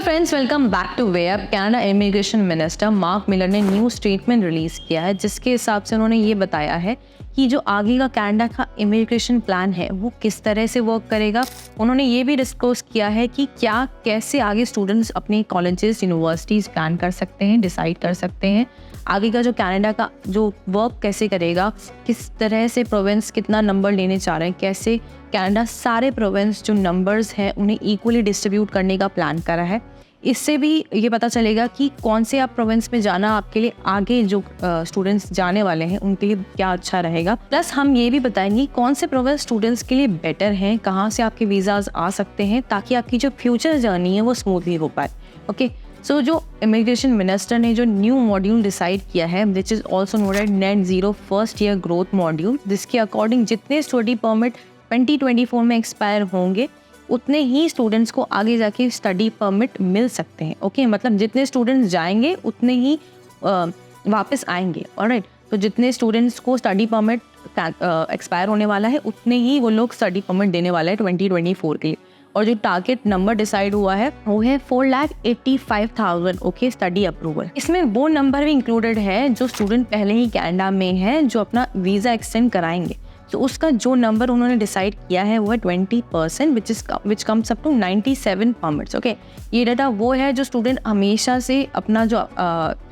Friends, welcome back two way up. Canada immigration minister mark Miller ने new statement release किया है, जिसके हिसाब से उन्होंने ये बताया है कि जो आगे का कनाडा का इमिग्रेशन प्लान है वो किस तरह से वर्क करेगा। उन्होंने ये भी डिस्कस किया है कि कैसे आगे स्टूडेंट्स अपने कॉलेजेस यूनिवर्सिटीज़ प्लान कर सकते हैं, डिसाइड कर सकते हैं आगे का जो कनाडा का जो वर्क कैसे करेगा, किस तरह से प्रोविंस कितना नंबर लेने चाह रहे हैं, कैसे कनाडा सारे प्रोविंस जो नंबर्स हैं उन्हें इक्वली डिस्ट्रीब्यूट करने का प्लान करा है। इससे भी ये पता चलेगा कि कौन से आप प्रोविंस में जाना आपके लिए आगे जो स्टूडेंट्स जाने वाले हैं उनके लिए क्या अच्छा रहेगा। प्लस हम ये भी बताएंगे कौन से प्रोविंस स्टूडेंट्स के लिए बेटर हैं, कहाँ से आपके वीज़ाज आ सकते हैं ताकि आपकी जो फ्यूचर जर्नी है वो स्मूथली हो पाए। ओके, सो जो इमिग्रेशन मिनिस्टर ने जो न्यू मॉड्यूल डिसाइड किया है which is also known as net zero first year growth module, जिसके अकॉर्डिंग जितने स्टडी परमिट 2024 में एक्सपायर होंगे उतने ही स्टूडेंट्स को आगे जाके स्टडी परमिट मिल सकते हैं। ओके, मतलब जितने स्टूडेंट्स जाएंगे उतने ही वापस आएंगे। ऑलराइट, तो जितने स्टूडेंट्स को स्टडी परमिट एक्सपायर होने वाला है उतने ही वो लोग स्टडी परमिट देने वाला है 2024 के लिए। और जो टारगेट नंबर डिसाइड हुआ है वो है 4,85,000 ओके स्टडी अप्रूवल। इसमें वो नंबर भी इंक्लूडेड है जो स्टूडेंट पहले ही कनाडा में है जो अपना वीज़ा एक्सटेंड कराएंगे। तो उसका जो नंबर उन्होंने डिसाइड किया है वो है 20% which comes up to 97 permits. Okay, ये डाटा वो है जो स्टूडेंट हमेशा से अपना जो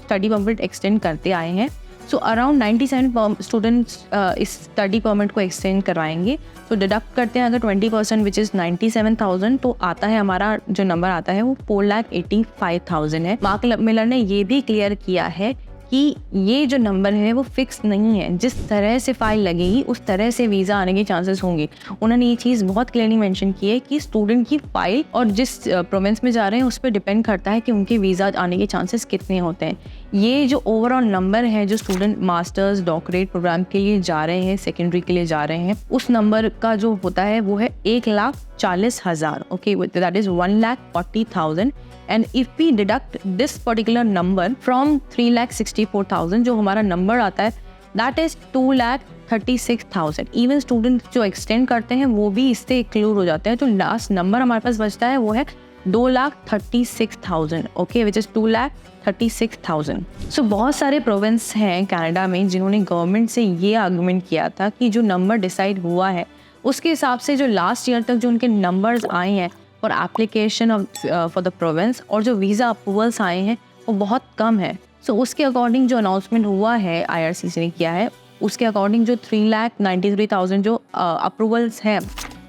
स्टडी परमिट एक्सटेंड करते आए हैं। सो अराउंड 97 स्टूडेंट्स इस स्टडी परमिट को एक्सटेंड करवाएंगे। तो डिडक्ट करते हैं अगर 20% विच इज़ 97,000, तो आता है हमारा जो नंबर आता है वो 4,85,000 है। मार्क मिलर ने ये भी क्लियर किया है कि ये जो नंबर है वो फिक्स नहीं है, जिस तरह से फाइल लगेगी उस तरह से वीज़ा आने के चांसेस होंगे। उन्होंने ये चीज़ बहुत क्लियरली मेंशन की है कि स्टूडेंट की फाइल और जिस प्रोविंस में जा रहे हैं उस पर डिपेंड करता है कि उनके वीज़ा आने के चांसेस कितने होते हैं। ये जो ओवरऑल नंबर है जो स्टूडेंट मास्टर्स डॉक्टरेट प्रोग्राम के लिए जा रहे हैं, सेकेंडरी के लिए जा रहे हैं, उस नंबर का जो होता है वो है 1,40,000। Okay, that is 1,40,000। And if we deduct this particular number from 3,64,000, जो हमारा नंबर आता है that is 2,36,000। इवन स्टूडेंट जो एक्सटेंड करते हैं वो भी इससे इंक्लूड हो जाते हैं। तो लास्ट नंबर हमारे पास बचता है वो है 2,36,000 ओके, विच इज़ 2,36,000। सो बहुत सारे प्रोविंस हैं कनाडा में जिन्होंने गवर्नमेंट से ये आर्गूमेंट किया था कि जो नंबर डिसाइड हुआ है उसके हिसाब से जो लास्ट ईयर तक जो उनके नंबर्स आए हैं for application for the province और जो वीज़ा अप्रूवल्स आए हैं वो बहुत कम है। सो उसके अकॉर्डिंग जो अनाउंसमेंट हुआ है IRCC ने किया है उसके अकॉर्डिंग जो 3,93,000 जो अप्रूवल्स हैं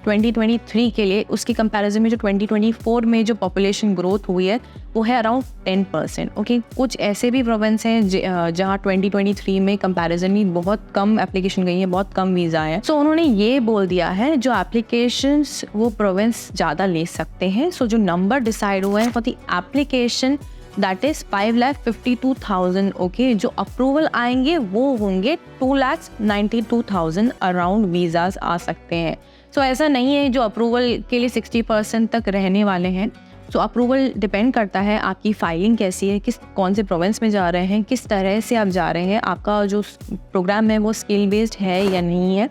2023 के लिए, उसकी कंपैरिजन में जो 2024 में जो पॉपुलेशन ग्रोथ हुई है वो है अराउंड 10%। ओके, कुछ ऐसे भी प्रोविंस हैं जहाँ 2023 में कंपैरिजन में बहुत कम एप्लीकेशन गई है, बहुत कम वीज़ा है। सो उन्होंने ये बोल दिया है जो एप्लीकेशंस वो प्रोविंस ज़्यादा ले सकते हैं। सो जो नंबर डिसाइड हुए हैं for the application that is 5,52,000। Okay, जो अप्रूवल आएंगे वो होंगे 2,92,000 अराउंड वीज़ाज आ सकते हैं। सो ऐसा नहीं है जो अप्रूवल के लिए 60% तक रहने वाले हैं। सो अप्रूवल डिपेंड करता है आपकी फाइलिंग कैसी है, कौन से प्रोविंस में जा रहे हैं, किस तरह से आप जा रहे हैं, आपका जो प्रोग्राम है वो स्किल बेस्ड है या नहीं है।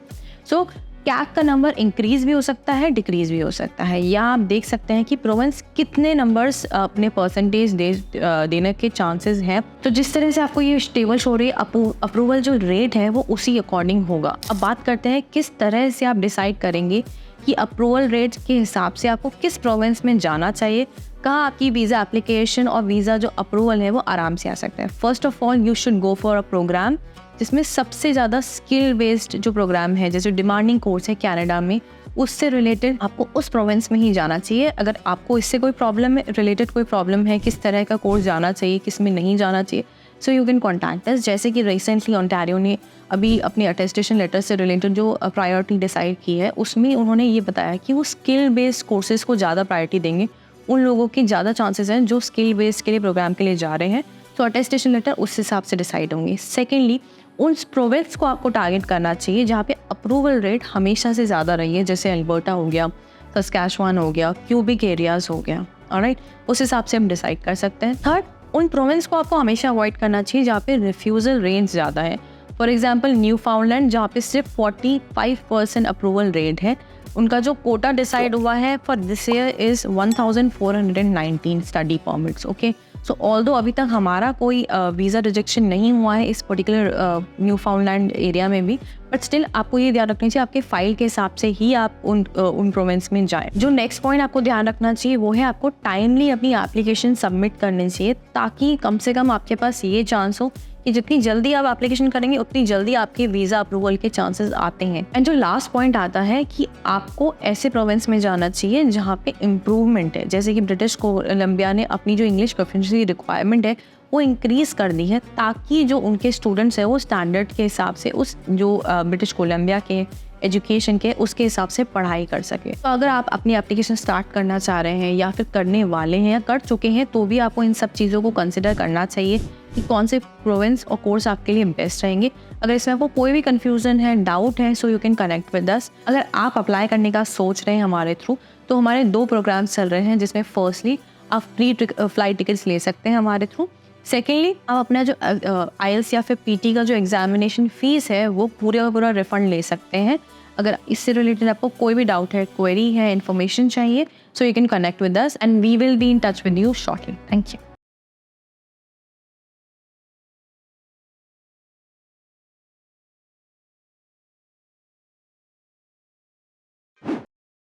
सो कैप का नंबर इंक्रीज भी हो सकता है, डिक्रीज भी हो सकता है, या आप देख सकते हैं कि प्रोविंस कितने नंबर्स अपने परसेंटेज देने के चांसेस हैं। तो जिस तरह से आपको ये टेबल शो रही है अप्रूवल जो रेट है वो उसी अकॉर्डिंग होगा। अब बात करते हैं किस तरह से आप डिसाइड करेंगे कि अप्रूवल रेट के हिसाब से आपको किस प्रोविंस में जाना चाहिए, कहाँ आपकी वीज़ा एप्लीकेशन और वीज़ा जो अप्रूवल है वो आराम से आ सकता है। First of all you should go for a programme जिसमें सबसे ज़्यादा स्किल बेस्ड जो प्रोग्राम है, जैसे डिमांडिंग कोर्स है कनाडा में, उससे रिलेटेड आपको उस प्रोविंस में ही जाना चाहिए। अगर आपको इससे कोई प्रॉब्लम है, रिलेटेड कोई प्रॉब्लम है, किस तरह का कोर्स जाना चाहिए, किस में नहीं जाना चाहिए, so you can contact us. जैसे कि रिसेंटली ओंटारियो ने अभी अपने अटेस्टेशन लेटर से रिलेटेड जो प्रायोरिटी डिसाइड की है उसमें उन्होंने ये बताया कि वो स्किल बेस्ड कोर्सेज़ को ज़्यादा प्रायोरिटी देंगे। उन लोगों की ज़्यादा चांसेस हैं जो स्किल बेस्ड के लिए प्रोग्राम के लिए जा रहे हैं। तो अटेस्टेशन लेटर उस हिसाब से डिसाइड होंगे। सेकेंडली, उन प्रोविंस को आपको टारगेट करना चाहिए जहाँ पे अप्रूवल रेट हमेशा से ज़्यादा रही है, जैसे अल्बर्टा हो गया, सस्कैचुआन हो गया, क्यूबिक एरियाज़ हो गया। ऑलराइट, उस हिसाब से हम डिसाइड कर सकते हैं। थर्ड, उन प्रोविंस को आपको हमेशा अवॉइड करना चाहिए जहाँ पे रिफ्यूज़ल रेंज ज़्यादा है। फॉर एग्जाम्पल न्यू फाउंडलैंड, जहाँ पे सिर्फ 45% अप्रूवल रेट है, उनका जो कोटा डिसाइड हुआ है for this year is 1419 study permits. Okay, so although अभी तक हमारा कोई वीज़ा रिजेक्शन नहीं हुआ है इस पर्टिकुलर न्यू फाउंडलैंड एरिया में भी, बट स्टिल आपको ये ध्यान रखना चाहिए आपके फाइल के हिसाब से ही आप उन प्रोविंस में जाएं। जो नेक्स्ट पॉइंट आपको ध्यान रखना चाहिए वो है आपको टाइमली अपनी एप्लीकेशन सबमिट करनी चाहिए, ताकि कम से कम आपके पास ये चांस हो कि जितनी जल्दी आप एप्लीकेशन करेंगे उतनी जल्दी आपके वीज़ा अप्रूवल के चांसेस आते हैं। एंड जो लास्ट पॉइंट आता है कि आपको ऐसे प्रोविंस में जाना चाहिए जहाँ पे इम्प्रूवमेंट है, जैसे कि ब्रिटिश कोलंबिया ने अपनी जो इंग्लिश प्रोफिशिएंसी रिक्वायरमेंट है वो इंक्रीज़ कर दी है, ताकि जो उनके स्टूडेंट्स हैं वो स्टैंडर्ड के हिसाब से उस जो ब्रिटिश कोलंबिया के एजुकेशन के उसके हिसाब से पढ़ाई कर सके। तो अगर आप अपनी एप्लीकेशन स्टार्ट करना चाह रहे हैं या फिर करने वाले हैं या कर चुके हैं, तो भी आपको इन सब चीज़ों को कंसिडर करना चाहिए कि कौन से प्रोविंस और कोर्स आपके लिए बेस्ट रहेंगे। अगर इसमें आपको कोई भी कन्फ्यूज़न है, डाउट है, सो यू कैन कनेक्ट विद अस। अगर आप अप्लाई करने का सोच रहे हैं हमारे थ्रू, तो हमारे 2 प्रोग्राम्स चल रहे हैं, जिसमें फर्स्टली आप फ्री फ्लाइट टिकट्स ले सकते हैं हमारे थ्रू। सेकेंडली आप अपना जो IELTS या फिर PT का जो एग्जामिनेशन फ़ीस है वो पूरा रिफंड ले सकते हैं। अगर इससे रिलेटेड आपको कोई भी डाउट है, क्वेरी है, इन्फॉर्मेशन चाहिए, so you can connect with us and we will be in touch with you shortly. Thank you.